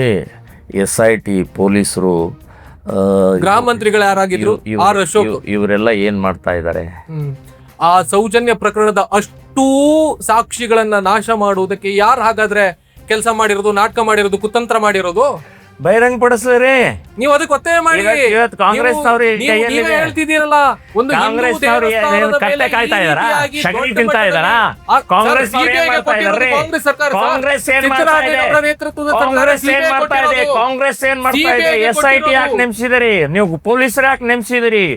SIT ಪೊಲೀಸರು, ಗೃಹ ಮಂತ್ರಿಗಳು ಯಾರಾಗಿದ್ರು? ಆರ್ ಅಶೋಕ್. ಇವರೆಲ್ಲ ಏನ್ ಮಾಡ್ತಾ ಇದ್ದಾರೆ? ಆ ಸೌಜನ್ಯ ಪ್ರಕರಣದ ಅಷ್ಟೂ ಸಾಕ್ಷಿಗಳನ್ನ ನಾಶ ಮಾಡುವುದಕ್ಕೆ ಯಾರು ಹಾಗಾದ್ರೆ ಕೆಲಸ ಮಾಡಿರೋದು, ನಾಟಕ ಮಾಡಿರೋದು, ಕುತಂತ್ರ ಮಾಡಿರೋದು? ಬಹಿರಂಗ ಪಡಿಸ್ರಿ. ನೀವು ಅದಕ್ಕೆ ಒತ್ತಾಯ ಮಾಡಿ. ಕಾಂಗ್ರೆಸ್ ಹೇಳ್ತಿದ್ದೀರಲ್ಲ, ಒಂದು ಕಾಂಗ್ರೆಸ್ ಕತ್ತೆ ಕಾಯ್ತಾ ಇದಾರ, ಶಗಣಿ ತಿಂತಾ ಇದಾರ. ಕಾಂಗ್ರೆಸ್ ಕಾಂಗ್ರೆಸ್ ಏನ್ ಮಾಡ್ತಾ ಇದೆ? SIT ಯಾಕೆ ನೇಮಿಸಿದಿರಿ ನೀವು? ಪೊಲೀಸರು ಯಾಕೆ ನೇಮಿಸಿದಿರಿ?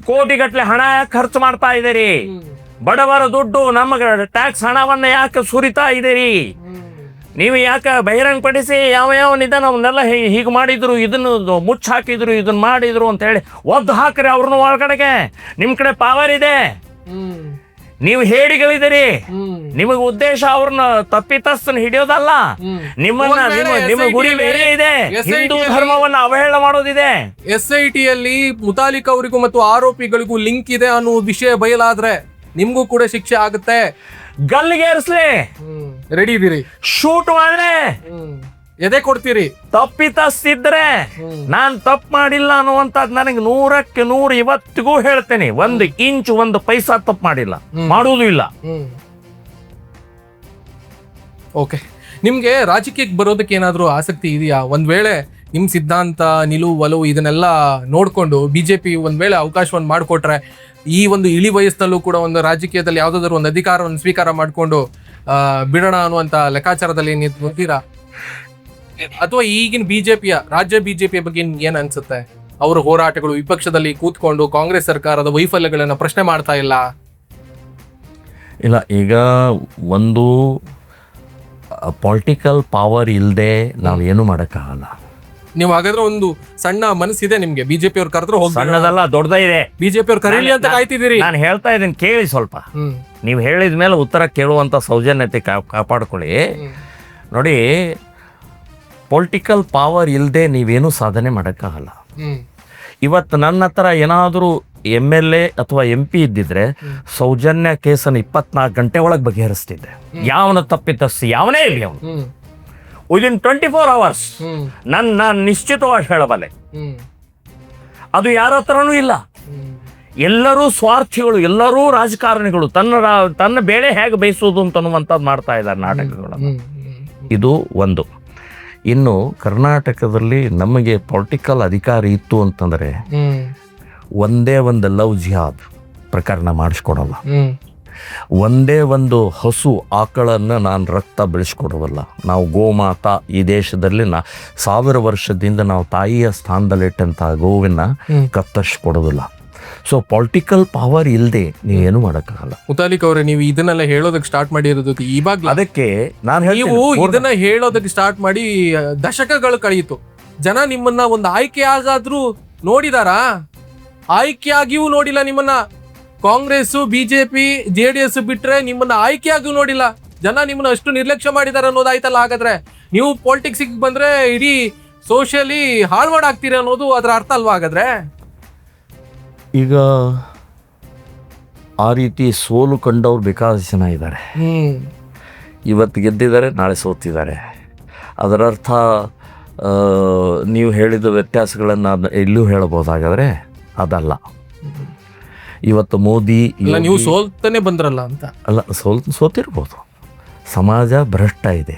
ಕೋಟಿಗಟ್ಲೆ ಹಣ ಯಾಕೆ ಖರ್ಚು ಮಾಡ್ತಾ ಇದ್ದೀರಿ? ಬಡವರ ದುಡ್ಡು, ನಮಗೆ ಟ್ಯಾಕ್ಸ್ ಹಣವನ್ನ ಯಾಕೆ ಸುರಿತಾ ಇದ್ದೀರಿ? ನೀವು ಯಾಕೆ ಬಹಿರಂಗಪಡಿಸಿ ಯಾವ ನಿಧಾನ ಅವನ್ನೆಲ್ಲ ಹೀಗೆ ಮಾಡಿದ್ರು, ಇದನ್ನು ಮುಚ್ಚ ಹಾಕಿದ್ರು, ಇದನ್ನ ಮಾಡಿದ್ರು ಅಂತ ಹೇಳಿ ಒದ್ದು ಹಾಕ್ರಿ ಅವ್ರನ್ನ ಒಳಗಡೆಗೆ. ನಿಮ್ ಕಡೆ ಪವರ್ ಇದೆ, ನೀವು ಹೇಳಿಗಳಿದ್ದೀರಿ. ನಿಮಗೆ ಉದ್ದೇಶ ಅವ್ರನ್ನ ತಪ್ಪಿತಸ್ಥನ ಹಿಡಿಯೋದಲ್ಲ, ನಿಮ್ಮ ಗುರಿ ಬೇರೆ ಇದೆ, ಹಿಂದೂ ಧರ್ಮವನ್ನ ಅವಹೇಳನ ಮಾಡೋದಿದೆ. SIT ಯಲ್ಲಿ ಮುತಾಲಿಕ್ ಅವರಿಗೂ ಮತ್ತು ಆರೋಪಿಗಳಿಗೂ ಲಿಂಕ್ ಇದೆ ಅನ್ನೋ ವಿಷಯ ಬಯಲಾದ್ರೆ ನಿಮ್ಗೂ ಕೂಡ ಶಿಕ್ಷೆ ಆಗುತ್ತೆ. ಗಲ್ಲಿಗೆ ಏರಿಸ್ಲಿ, ರೆಡಿ ಇದೀರಿ, ಶೂಟ್ ಮಾಡ್ರೆ, ಎದೆ ಕೊಡ್ತೀರಿ. ತಪ್ಪಿತಸ್ತಿದ್ರೆ ನಾನ್ ತಪ್ಪು ಮಾಡಿಲ್ಲ ಅನ್ನುವಂಥದ್ದು ನನಗೆ 100% ಇವತ್ತಿಗೂ ಹೇಳ್ತೇನೆ. 1 ಇಂಚ್ 1 ಪೈಸಾ ತಪ್ಪು ಮಾಡಿಲ್ಲ, ಮಾಡುವುದೂ ಇಲ್ಲ. ಓಕೆ, ನಿಮ್ಗೆ ರಾಜಕೀಯಕ್ಕೆ ಬರೋದಕ್ಕೆ ಏನಾದ್ರೂ ಆಸಕ್ತಿ ಇದೆಯಾ? ಒಂದ್ ವೇಳೆ ನಿಮ್ ಸಿದ್ಧಾಂತ, ನಿಲುವು, ಒಲವು ಇದನ್ನೆಲ್ಲ ನೋಡ್ಕೊಂಡು ಬಿಜೆಪಿ ಒಂದ್ ವೇಳೆ ಅವಕಾಶವನ್ನು ಮಾಡಿಕೊಟ್ರೆ, ಈ ಒಂದು ಇಳಿ ವಯಸ್ಸಿನಲ್ಲೂ ಕೂಡ ಒಂದು ರಾಜಕೀಯದಲ್ಲಿ ಯಾವ್ದಾದ್ರು ಒಂದು ಅಧಿಕಾರವನ್ನು ಸ್ವೀಕಾರ ಮಾಡಿಕೊಂಡು ಬಿಡೋಣ ಅನ್ನುವಂತ ಲೆಕ್ಕಾಚಾರದಲ್ಲಿ ನಿಂತೀರಾ? ಅಥವಾ ಈಗಿನ ಬಿಜೆಪಿಯ ರಾಜ್ಯ ಬಿಜೆಪಿಯ ಬಗ್ಗೆ ಏನ್ ಅನ್ಸುತ್ತೆ? ಅವರ ಹೋರಾಟಗಳು, ವಿಪಕ್ಷದಲ್ಲಿ ಕೂತ್ಕೊಂಡು ಕಾಂಗ್ರೆಸ್ ಸರ್ಕಾರದ ವೈಫಲ್ಯಗಳನ್ನ ಪ್ರಶ್ನೆ ಮಾಡ್ತಾ ಇಲ್ಲ? ಇಲ್ಲ, ಈಗ ಒಂದು ಪೊಲಿಟಿಕಲ್ ಪವರ್ ಇಲ್ಲದೆ ನಾವೇನು ಮಾಡೋಕ್ಕಾಗಲ್ಲ. ನೀವು ಹಾಗಾದ್ರೆ ಒಂದು ಸಣ್ಣ ಮನಸ್ಸಿದೆ ನಿಮ್ಗೆ, ಬಿಜೆಪಿ ಅವ್ರು ಕರೆದ್ರು ಹೋಗಿ, ಸಣ್ಣದಲ್ಲ ದೊಡ್ಡದೇ ಇದೆ. ಬಿಜೆಪಿ ಅವ್ರು ಕರೀಲಿ ಅಂತ ಕಾಯ್ತಿದ್ದೀರಿ. ನಾನು ಹೇಳ್ತಾ ಇದ್ದೀನಿ, ಕೇಳಿ ಸ್ವಲ್ಪ. ನೀವು ಹೇಳಿದ ಮೇಲೆ ಉತ್ತರ ಕೇಳುವಂತ ಸೌಜನ್ಯತೆ ಕಾಪಾಡ್ಕೊಳ್ಳಿ. ನೋಡಿ, ಪೊಲಿಟಿಕಲ್ ಪವರ್ ಇಲ್ಲದೆ ನೀವೇನು ಸಾಧನೆ ಮಾಡೋಕ್ಕಾಗಲ್ಲ. ಇವತ್ತು ನನ್ನ ಹತ್ರ ಏನಾದರೂ MLA ಅಥವಾ MP ಇದ್ದಿದ್ರೆ ಸೌಜನ್ಯ ಕೇಸನ್ನು 24 ಗಂಟೆ ಒಳಗೆ ಬಗೆಹರಿಸ್ತಿದ್ದೆ. ಯಾವನ ತಪ್ಪಿತಸ್ತಿ ಯಾವನೇ ಇರಲಿ, ಅವನು ವಿದಿನ್ 24 hours ನನ್ನ ನಿಶ್ಚಿತವಾಗಿ ಹೇಳಬಲ್ಲೆ. ಅದು ಯಾರ ಹತ್ರನೂ ಇಲ್ಲ. ಎಲ್ಲರೂ ಸ್ವಾರ್ಥಿಗಳು, ಎಲ್ಲರೂ ರಾಜಕಾರಣಿಗಳು, ತನ್ನ ಬೇಳೆ ಹೇಗೆ ಬೇಯಿಸೋದು ಅಂತನ್ನುವಂಥದ್ದು ಮಾಡ್ತಾ ಇದ್ದಾರೆ ನಾಟಕಗಳನ್ನು. ಇದು ಒಂದು. ಇನ್ನು ಕರ್ನಾಟಕದಲ್ಲಿ ನಮಗೆ ಪೊಲಿಟಿಕಲ್ ಅಧಿಕಾರ ಇತ್ತು ಅಂತಂದರೆ ಒಂದೇ ಒಂದು ಲವ್ ಜಿಹಾದ್ ಪ್ರಕರಣ ಮಾಡಿಸ್ಕೊಡಲ್ಲ, ಒಂದೇ ಒಂದು ಹಸು ಆಕಳನ್ನು ನಾನು ರಕ್ತ ಬೆಳೆಸ್ಕೊಡವಲ್ಲ, ನಾವು ಗೋಮಾತಾ ಈ ದೇಶದಲ್ಲಿ 1000 ವರ್ಷದಿಂದ ನಾವು ತಾಯಿಯ ಸ್ಥಾನದಲ್ಲಿಟ್ಟಂಥ ಗೋವಿನ ಕತ್ತರಿಸ್ಕೊಡೋದಿಲ್ಲ. ಸೊ ಪೊಲಿಟಿಕಲ್ ಪವರ್ ಇಲ್ಲದೆ ನೀವೇನು ಮಾಡೋಕ್ಕಾಗಲ್ಲ. ಮುತಾಲಿಕ್ ಅವರೇ, ನೀವು ಇದನ್ನೆಲ್ಲ ಹೇಳೋದಕ್ಕೆ ಸ್ಟಾರ್ಟ್ ಮಾಡಿರೋದು ಇವಾಗ. ಅದಕ್ಕೆ ನಾನು ನೀವು ಇದನ್ನ ಹೇಳೋದಕ್ಕೆ ಸ್ಟಾರ್ಟ್ ಮಾಡಿ ದಶಕಗಳು ಕಳೆಯಿತು. ಜನ ನಿಮ್ಮನ್ನ ಒಂದು ಆಯ್ಕೆ ಆಗಾದ್ರೂ ನೋಡಿದಾರಾ? ಆಯ್ಕೆಯಾಗಿಯೂ ನೋಡಿಲ್ಲ ನಿಮ್ಮನ್ನ. ಕಾಂಗ್ರೆಸ್, ಬಿಜೆಪಿ, JDS ಬಿಟ್ರೆ ನಿಮ್ಮನ್ನ ಆಯ್ಕೆಯಾಗಿಯೂ ನೋಡಿಲ್ಲ. ಜನ ನಿಮ್ಮನ್ನ ಅಷ್ಟು ನಿರ್ಲಕ್ಷ್ಯ ಮಾಡಿದಾರೆ ಅನ್ನೋದಾಯ್ತಲ್ಲ. ಹಾಗಾದ್ರೆ ನೀವು ಪಾಲಿಟಿಕ್ಸಿಗೆ ಬಂದ್ರೆ ಇಡೀ ಸೋಷಿಯಲಿ ಹಾಳು ಮಾಡಾಕ್ತೀರಿ ಅನ್ನೋದು ಅದರ ಅರ್ಥ ಅಲ್ವಾ ಹಾಗಾದ್ರೆ? ಈಗ ಆ ರೀತಿ ಸೋಲು ಕಂಡವ್ರು ಬೇಕಾದಷ್ಟು ಜನ ಇದ್ದಾರೆ. ಇವತ್ತು ಗೆದ್ದಿದ್ದಾರೆ, ನಾಳೆ ಸೋತಿದ್ದಾರೆ. ಅದರರ್ಥ ನೀವು ಹೇಳಿದ ವ್ಯತ್ಯಾಸಗಳನ್ನು ಇಲ್ಲೂ ಹೇಳಬಹುದಾಗಾದ್ರೆ ಅದಲ್ಲ. ಇವತ್ತು ಮೋದಿ, ನೀವು ಸೋಲ್ತಾನೆ ಬಂದ್ರಲ್ಲ ಅಂತ ಅಲ್ಲ, ಸೋತಿರ್ಬೋದು. ಸಮಾಜ ಭ್ರಷ್ಟ ಇದೆ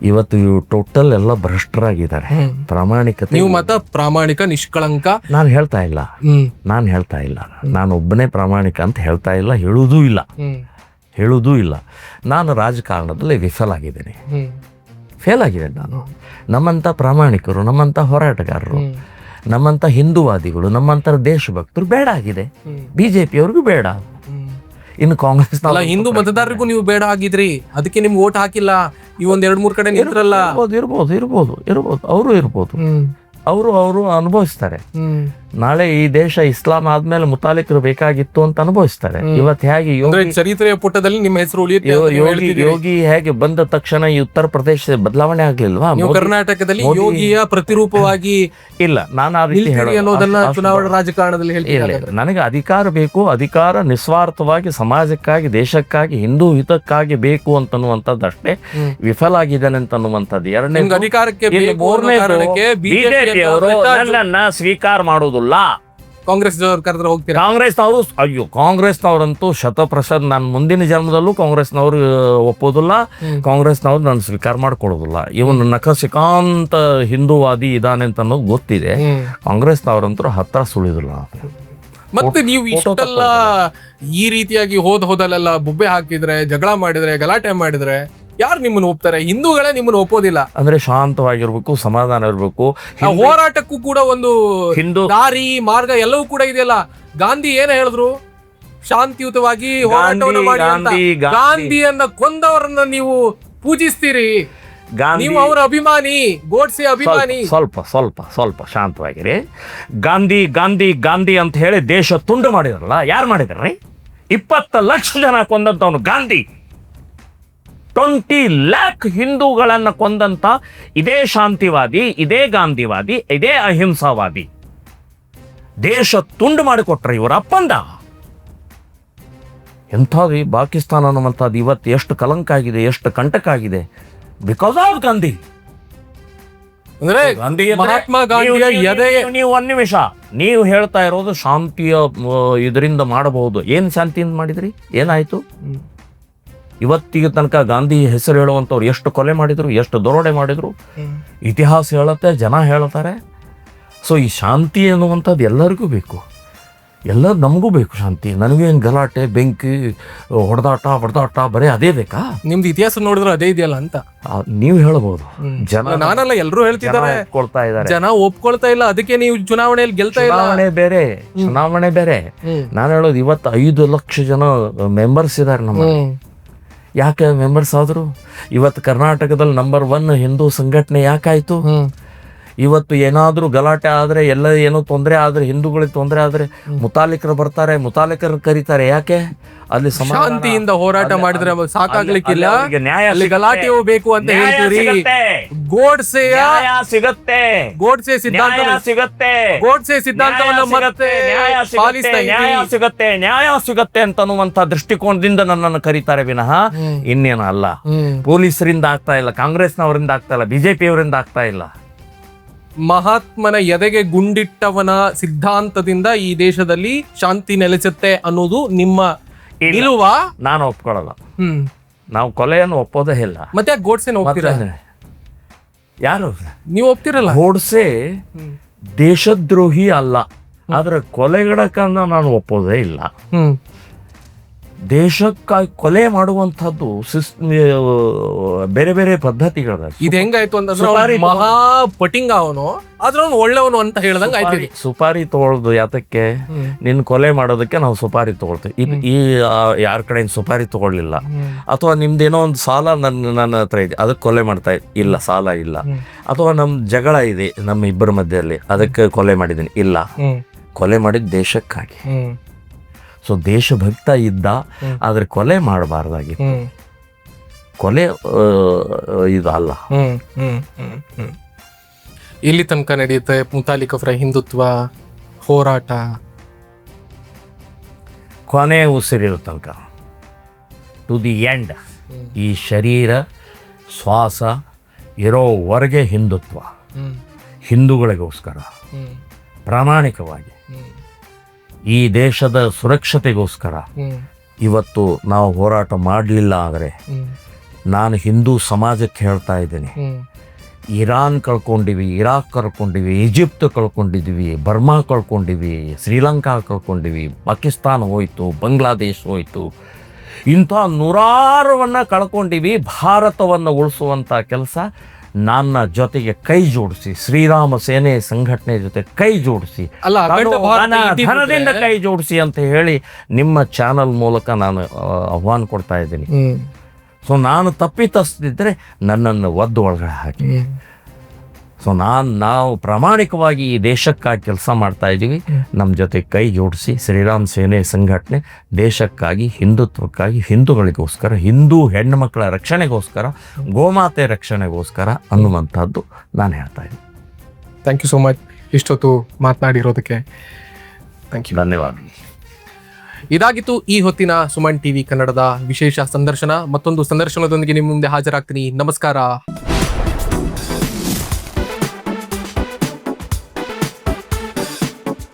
ಇವತ್ತು. ಇವು ಟೋಟಲ್ ಎಲ್ಲ ಭ್ರಷ್ಟರಾಗಿದ್ದಾರೆ. ಪ್ರಾಮಾಣಿಕತೆ, ನೀವು ಮತ ಪ್ರಾಮಾಣಿಕ, ನಿಷ್ಕಳಂಕ ನಾನು ಹೇಳ್ತಾ ಇಲ್ಲ. ನಾನು ಒಬ್ಬನೇ ಪ್ರಾಮಾಣಿಕ ಅಂತ ಹೇಳ್ತಾ ಇಲ್ಲ, ಹೇಳುವುದೂ ಇಲ್ಲ. ನಾನು ರಾಜಕಾರಣದಲ್ಲಿ ಫೇಲ್ ಆಗಿದ್ದೇನೆ ನಾನು. ನಮ್ಮಂಥ ಪ್ರಾಮಾಣಿಕರು, ನಮ್ಮಂಥ ಹೋರಾಟಗಾರರು, ನಮ್ಮಂಥ ಹಿಂದೂವಾದಿಗಳು, ನಮ್ಮಂಥ ದೇಶಭಕ್ತರು ಬೇಡ ಆಗಿದೆ. ಬಿಜೆಪಿಯವ್ರಿಗೂ ಬೇಡ. ಇನ್ನು ಕಾಂಗ್ರೆಸ್ ಹಿಂದೂ ಮತದಾರರಿಗೂ ನೀವು ಬೇಡ ಆಗಿದ್ರಿ, ಅದಕ್ಕೆ ನಿಮ್ಗೆ ಓಟ್ ಹಾಕಿಲ್ಲ. ಈ 1-2-3 ಕಡೆ ನಿಂತ್ರಲ್ಲ. ಇರ್ಬೋದು ಅವರು ಇರ್ಬೋದು. ಅವರು ಅನುಭವಿಸ್ತಾರೆ. ನಾಳೆ ಈ ದೇಶ ಇಸ್ಲಾಂ ಆದ್ಮೇಲೆ ಮುತಾಲಿಕರು ಬೇಕಾಗಿತ್ತು ಅಂತ ಅನುಭವಿಸ್ತಾರೆ. ಇವತ್ತು ಹೇಗೆ ಚರಿತ್ರೆಯ ಪುಟದಲ್ಲಿ ನಿಮ್ಮ ಹೆಸರು ಉಳಿಯುತ್ತೆ. ಯೋಗಿ ಹೇಗೆ ಬಂದ ತಕ್ಷಣ ಈ ಉತ್ತರ ಪ್ರದೇಶ ಬದಲಾವಣೆ ಆಗ್ಲಿಲ್ವಾ? ಕರ್ನಾಟಕದಲ್ಲಿ ಯೋಗಿಯ ಪ್ರತಿರೂಪವಾಗಿ ಇಲ್ಲ, ನಾನು ಆ ರೀತಿ ಅನ್ನೋದನ್ನ ಚುನಾವಣಾ ರಾಜಕಾರಣದಲ್ಲಿ ಹೇಳ್ತೀನಿ. ನನಗೆ ಅಧಿಕಾರ ಬೇಕು. ಅಧಿಕಾರ ನಿಸ್ವಾರ್ಥವಾಗಿ ಸಮಾಜಕ್ಕಾಗಿ, ದೇಶಕ್ಕಾಗಿ, ಹಿಂದೂ ಹಿತಕ್ಕಾಗಿ ಬೇಕು ಅಂತನ್ನುವಂಥದ್ದಷ್ಟೇ. ವಿಫಲ ಆಗಿದ್ದಾನೆ ಅಂತನ್ನುವಂಥದ್ದು ಎರಡನೇ. ಅಧಿಕಾರಕ್ಕೆ ಬಿಜೆಪಿಯವರು ನನ್ನನ್ನ ಸ್ವೀಕಾರ ಮಾಡುವುದಿಲ್ಲ. ಕಾಂಗ್ರೆಸ್ ಕರೆದ್ರೆ ಹೋಗ್ತೀರಾ? ಕಾಂಗ್ರೆಸ್ನವರಂತೂ 100%. ನಾನು ಮುಂದಿನ ಜನ್ಮದಲ್ಲೂ ಕಾಂಗ್ರೆಸ್ನವ್ರು ಒಪ್ಪೋದಿಲ್ಲ. ಕಾಂಗ್ರೆಸ್ನವ್ರು ನಾನು ಸ್ವೀಕಾರ ಮಾಡ್ಕೊಳ್ಳೋದಿಲ್ಲ. ಇವನು ನಖಸಿಕಾಂತ ಹಿಂದೂವಾದಿ ಇದಾನೆ ಅಂತ ಅನ್ನೋದು ಗೊತ್ತಿದೆ. ಕಾಂಗ್ರೆಸ್ನವ್ರಂತೂ ಹತ್ರ ಸುಳಿದಿಲ್ಲ. ಮತ್ತೆ ನೀವು ಇಷ್ಟೆಲ್ಲ ಈ ರೀತಿಯಾಗಿ ಹೋದಲ್ಲೆಲ್ಲ ಬೊಬ್ಬೆ ಹಾಕಿದ್ರೆ, ಜಗಳ ಮಾಡಿದ್ರೆ, ಗಲಾಟೆ ಮಾಡಿದ್ರೆ ಯಾರು ನಿಮ್ಮನ್ನು ಒಪ್ತಾರೆ? ಹಿಂದೂಗಳೇ ನಿಮ್ಮನ್ನು ಒಪ್ಪೋದಿಲ್ಲ. ಅಂದ್ರೆ ಶಾಂತವಾಗಿರ್ಬೇಕು, ಸಮಾಧಾನ ಇರ್ಬೇಕು. ಹೋರಾಟಕ್ಕೂ ಕೂಡ ಒಂದು ಹಿಂದೂ ದಾರಿ, ಮಾರ್ಗ ಎಲ್ಲವೂ ಕೂಡ ಇದೆಯಲ್ಲ. ಗಾಂಧಿ ಏನ್ ಹೇಳಿದ್ರು? ಶಾಂತಿಯುತವಾಗಿ ಹೋರಾಟವನ್ನು ಮಾಡಿ ಅಂತ. ಗಾಂಧಿಯನ್ನ ಕೊಂದವರನ್ನ ನೀವು ಪೂಜಿಸ್ತೀರಿ. ನೀವು ಅವರ ಅಭಿಮಾನಿ, ಗೋಡ್ಸೆ ಅಭಿಮಾನಿ. ಸ್ವಲ್ಪ ಶಾಂತವಾಗಿರಿ. ಗಾಂಧಿ ಅಂತ ಹೇಳಿ ದೇಶ ತುಂಡು ಮಾಡಿದ್ರಲ್ಲ, ಯಾರು ಮಾಡಿದಾರ್ರಿ? 20 ಲಕ್ಷ ಜನ ಕೊಂದಂತವನು ಗಾಂಧಿ. 20 lakh ಹಿಂದೂಗಳನ್ನ ಕೊಂದಂತ ಇದೇ ಶಾಂತಿವಾದಿ, ಇದೇ ಗಾಂಧಿವಾದಿ, ಇದೇ ಅಹಿಂಸಾವಾದಿ ದೇಶ ತುಂಡು ಮಾಡಿಕೊಟ್ರೆ ಇವರ ಅಪ್ಪಂದ. ಎಂಥದ್ದು ಈ ಪಾಕಿಸ್ತಾನ ಅನ್ನುವಂಥದ್ದು ಇವತ್ತು ಎಷ್ಟು ಕಲಂಕ ಆಗಿದೆ, ಎಷ್ಟು ಕಂಟಕ ಆಗಿದೆ, ಬಿಕಾಸ್ ಆಫ್ ಗಾಂಧಿ. ಅಂದ್ರೆ ಮಹಾತ್ಮ ಗಾಂಧಿಯ ಎದೆ. ನೀವು ಒಂದ್ ನಿಮಿಷ, ನೀವು ಹೇಳ್ತಾ ಇರೋದು ಶಾಂತಿಯ ಇದರಿಂದ ಮಾಡಬಹುದು. ಏನ್ ಶಾಂತಿಯಿಂದ ಮಾಡಿದ್ರಿ? ಏನಾಯ್ತು? ಇವತ್ತಿಗೆ ತನಕ ಗಾಂಧಿ ಹೆಸರು ಹೇಳುವಂಥವ್ರು ಎಷ್ಟು ಕೊಲೆ ಮಾಡಿದ್ರು, ಎಷ್ಟು ದರೋಡೆ ಮಾಡಿದ್ರು, ಇತಿಹಾಸ ಹೇಳುತ್ತೆ, ಜನ ಹೇಳ್ತಾರೆ. ಸೊ ಈ ಶಾಂತಿ ಅನ್ನುವಂಥದ್ದು ಎಲ್ಲರಿಗೂ ಬೇಕು, ಎಲ್ಲ ನಮಗೂ ಬೇಕು ಶಾಂತಿ. ನನಗೇನು ಗಲಾಟೆ, ಬೆಂಕಿ, ಹೊಡೆದಾಟ ಬರೀ ಅದೇ ಬೇಕಾ? ನಿಮ್ದು ಇತಿಹಾಸ ನೋಡಿದ್ರೆ ಅದೇ ಇದೆಯಲ್ಲ ಅಂತ ನೀವು ಹೇಳ್ಬೋದು. ಜನ ನಾನಲ್ಲ, ಎಲ್ಲರೂ ಹೇಳ್ತಿದ್ದಾರೆ, ಒಪ್ಕೊಳ್ತಾ ಇದ್ದಾರೆ. ಜನ ಒಪ್ಕೊಳ್ತಾ ಇಲ್ಲ, ಅದಕ್ಕೆ ನೀವು ಚುನಾವಣೆಯಲ್ಲಿ ಗೆಲ್ತಾ ಇಲ್ಲ. ಚುನಾವಣೆ ಬೇರೆ. ನಾನು ಹೇಳೋದು ಇವತ್ತು 5 ಲಕ್ಷ ಜನ ಮೆಂಬರ್ಸ್ ಇದ್ದಾರೆ ನಮ್ಮ. ಯಾಕೆ ಮೆಂಬರ್ಸ್ ಆದ್ರು? ಇವತ್ತು ಕರ್ನಾಟಕದಲ್ಲಿ ನಂಬರ್ 1 ಹಿಂದೂ ಸಂಘಟನೆ ಯಾಕಾಯ್ತು? ಇವತ್ತು ಏನಾದ್ರೂ ಗಲಾಟೆ ಆದ್ರೆ, ಎಲ್ಲ ಏನೋ ತೊಂದರೆ ಆದ್ರೆ, ಹಿಂದೂಗಳಿಗೆ ತೊಂದರೆ ಆದ್ರೆ ಮುತಾಲಿಕರು ಬರ್ತಾರೆ, ಮುತಾಲಿಕರು ಕರೀತಾರೆ. ಯಾಕೆ? ಅಲ್ಲಿ ಶಾಂತಿಯಿಂದ ಹೋರಾಟ ಮಾಡಿದ್ರೆ ಸಾಕಾಗ್ಲಿಕ್ಕಿಲ್ಲ, ಅಲ್ಲಿ ಗಲಾಟೆಯೂ ಬೇಕು ಅಂತ ಹೇಳ್ತೀರಿ. ಗೋಡ್ಸೆಯ ಸಿಗತ್ತೆ, ಗೋಡ್ಸೆ ಸಿದ್ಧಾಂತ ಸಿಗತ್ತೆ, ಗೋಡ್ಸೆ ಸಿದ್ಧಾಂತವನ್ನ ಮತ್ತೆ ಪಾಲಿಸ್ತಾ ನ್ಯಾಯ ಸಿಗತ್ತೆ, ನ್ಯಾಯ ಸಿಗತ್ತೆ ಅಂತನ್ನುವಂತ ದೃಷ್ಟಿಕೋನದಿಂದ ನನ್ನನ್ನು ಕರೀತಾರೆ ವಿನಃ ಇನ್ನೇನು ಅಲ್ಲ. ಪೊಲೀಸರಿಂದ ಆಗ್ತಾ ಇಲ್ಲ, ಕಾಂಗ್ರೆಸ್ನವರಿಂದ ಆಗ್ತಾ ಇಲ್ಲ, ಬಿಜೆಪಿಯವರಿಂದ ಆಗ್ತಾ ಇಲ್ಲ. ಮಹಾತ್ಮನ ಎದೆಗೆ ಗುಂಡಿಟ್ಟವನ ಸಿದ್ಧಾಂತದಿಂದ ಈ ದೇಶದಲ್ಲಿ ಶಾಂತಿ ನೆಲೆಸುತ್ತೆ ಅನ್ನೋದು ನಿಮ್ಮ ನಿಲುವ? ನಾನು ಒಪ್ಕೊಳ್ಳಲ್ಲ. ನಾವು ಕೊಲೆಯನ್ನು ಒಪ್ಪೋದೇ ಇಲ್ಲ. ಮತ್ತೆ ಗೋಡ್ಸೆ ಒಪ್ತೀರಾ? ಯಾರು ನೀವು ಒಪ್ತಿರಲ್ಲ? ಗೋಡ್ಸೆ ದೇಶದ್ರೋಹಿ ಅಲ್ಲ, ಆದ್ರೆ ಕೊಲೆಗಡಕನ್ನ ನಾನು ಒಪ್ಪೋದೇ ಇಲ್ಲ. ದೇಶಕ್ಕಾಗಿ ಕೊಲೆ ಮಾಡುವಂಥದ್ದು ಬೇರೆ ಬೇರೆ ಪದ್ಧತಿಗಳ. ಇದು ಹೆಂಗಾಯ್ತು ಅಂತಂದ್ರೆ ಮಹಾ ಪಟಿಂಗ ಅವನು, ಆದ್ರೆ ಅವನು ಒಳ್ಳೆಯವನು ಅಂತ ಹೇಳ್ದಂಗ ಆಯ್ತು. ಸುಪಾರಿ ತಗೊಳ್ದು ಯಾತಕ್ಕೆ? ನಿನ್ ಕೊಲೆ ಮಾಡೋದಕ್ಕೆ ನಾವು ಸುಪಾರಿ ತಗೊಳ್ತೀವಿ. ಈ ಯಾರ ಕಡೆ ಸುಪಾರಿ ತಗೊಳ್ಳಿಲ್ಲ, ಅಥವಾ ನಿಮ್ದೇನೋ ಒಂದು ಸಾಲ ನನ್ನ ಹತ್ರ ಇದೆ, ಅದಕ್ಕೆ ಕೊಲೆ ಮಾಡ್ತಾ ಇಲ್ಲ, ಸಾಲ ಇಲ್ಲ. ಅಥವಾ ನಮ್ ಜಗಳ ಇದೆ ನಮ್ಮ ಇಬ್ಬರ ಮಧ್ಯದಲ್ಲಿ, ಅದಕ್ಕೆ ಕೊಲೆ ಮಾಡಿದ್ದೀನಿ, ಇಲ್ಲ. ಕೊಲೆ ಮಾಡಿದ ದೇಶಕ್ಕಾಗಿ. ಸೊ ದೇಶಭಕ್ತ ಇದ್ದ, ಆದ್ರೆ ಕೊಲೆ ಮಾಡಬಾರ್ದಾಗಿತ್ತು. ಕೊಲೆ ಇದು ಅಲ್ಲ. ಇಲ್ಲಿ ತನಕ ನಡೆಯುತ್ತೆ ಮುತಾಲಿಕ್ ಅವರ ಹಿಂದುತ್ವ ಹೋರಾಟ, ಕೊನೆ ಉಸಿರಿರೋ ತನಕ, ಟು ದಿ ಎಂಡ್. ಈ ಶರೀರ ಶ್ವಾಸ ಇರೋವರೆಗೆ ಹಿಂದುತ್ವ, ಹಿಂದೂಗಳಿಗೋಸ್ಕರ ಪ್ರಾಮಾಣಿಕವಾಗಿ, ಈ ದೇಶದ ಸುರಕ್ಷತೆಗೋಸ್ಕರ ಇವತ್ತು ನಾವು ಹೋರಾಟ ಮಾಡಲಿಲ್ಲ ಆದರೆ, ನಾನು ಹಿಂದೂ ಸಮಾಜಕ್ಕೆ ಹೇಳ್ತಾ ಇದ್ದೀನಿ, ಇರಾನ್ ಕಳ್ಕೊಂಡಿವಿ, ಇರಾಕ್ ಕಳ್ಕೊಂಡಿವಿ, ಈಜಿಪ್ಟ್ ಕಳ್ಕೊಂಡಿದ್ವಿ, ಬರ್ಮಾ ಕಳ್ಕೊಂಡಿವಿ, ಶ್ರೀಲಂಕಾ ಕಳ್ಕೊಂಡಿವಿ, ಪಾಕಿಸ್ತಾನ ಹೋಯ್ತು, ಬಾಂಗ್ಲಾದೇಶ್ ಹೋಯ್ತು, ಇಂಥ ನೂರಾರವನ್ನು ಕಳ್ಕೊಂಡಿವಿ. ಭಾರತವನ್ನು ಉಳಿಸುವಂಥ ಕೆಲಸ ನನ್ನ ಜೊತೆಗೆ ಕೈ ಜೋಡಿಸಿ, ಶ್ರೀರಾಮ ಸೇನೆ ಸಂಘಟನೆ ಜೊತೆ ಕೈ ಜೋಡಿಸಿ, ಧನದಿಂದ ಕೈ ಜೋಡಿಸಿ ಅಂತ ಹೇಳಿ ನಿಮ್ಮ ಚಾನಲ್ ಮೂಲಕ ನಾನು ಆಹ್ವಾನ ಕೊಡ್ತಾ ಇದ್ದೀನಿ. ಸೊ ನಾನು ತಪ್ಪಿತಸ್ತಿದ್ರೆ ನನ್ನನ್ನು ಒದ್ದು ಒಳಗಡೆ ಹಾಕಿ. ಸೊ ನಾವು ಪ್ರಾಮಾಣಿಕವಾಗಿ ಈ ದೇಶಕ್ಕಾಗಿ ಕೆಲಸ ಮಾಡ್ತಾ ಇದ್ದೀವಿ. ನಮ್ಮ ಜೊತೆ ಕೈ ಜೋಡಿಸಿ, ಶ್ರೀರಾಮ್ ಸೇನೆ ಸಂಘಟನೆ ದೇಶಕ್ಕಾಗಿ, ಹಿಂದುತ್ವಕ್ಕಾಗಿ, ಹಿಂದೂಗಳಿಗೋಸ್ಕರ, ಹಿಂದೂ ಹೆಣ್ಣು ಮಕ್ಕಳ ರಕ್ಷಣೆಗೋಸ್ಕರ, ಗೋಮಾತೆ ರಕ್ಷಣೆಗೋಸ್ಕರ ಅನ್ನುವಂಥದ್ದು ನಾನು ಹೇಳ್ತಾ ಇದ್ದೀನಿ. ಥ್ಯಾಂಕ್ ಯು ಸೋ ಮಚ್ ಇಷ್ಟೊತ್ತು ಮಾತನಾಡಿರೋದಕ್ಕೆ. ಥ್ಯಾಂಕ್ ಯು, ಧನ್ಯವಾದ. ಇದಾಗಿತ್ತು ಈ ಹೊತ್ತಿನ ಸುಮನ್ ಟಿವಿ ಕನ್ನಡದ ವಿಶೇಷ ಸಂದರ್ಶನ. ಮತ್ತೊಂದು ಸಂದರ್ಶನದೊಂದಿಗೆ ನಿಮ್ಮ ಮುಂದೆ ಹಾಜರಾಗ್ತೀನಿ. ನಮಸ್ಕಾರ.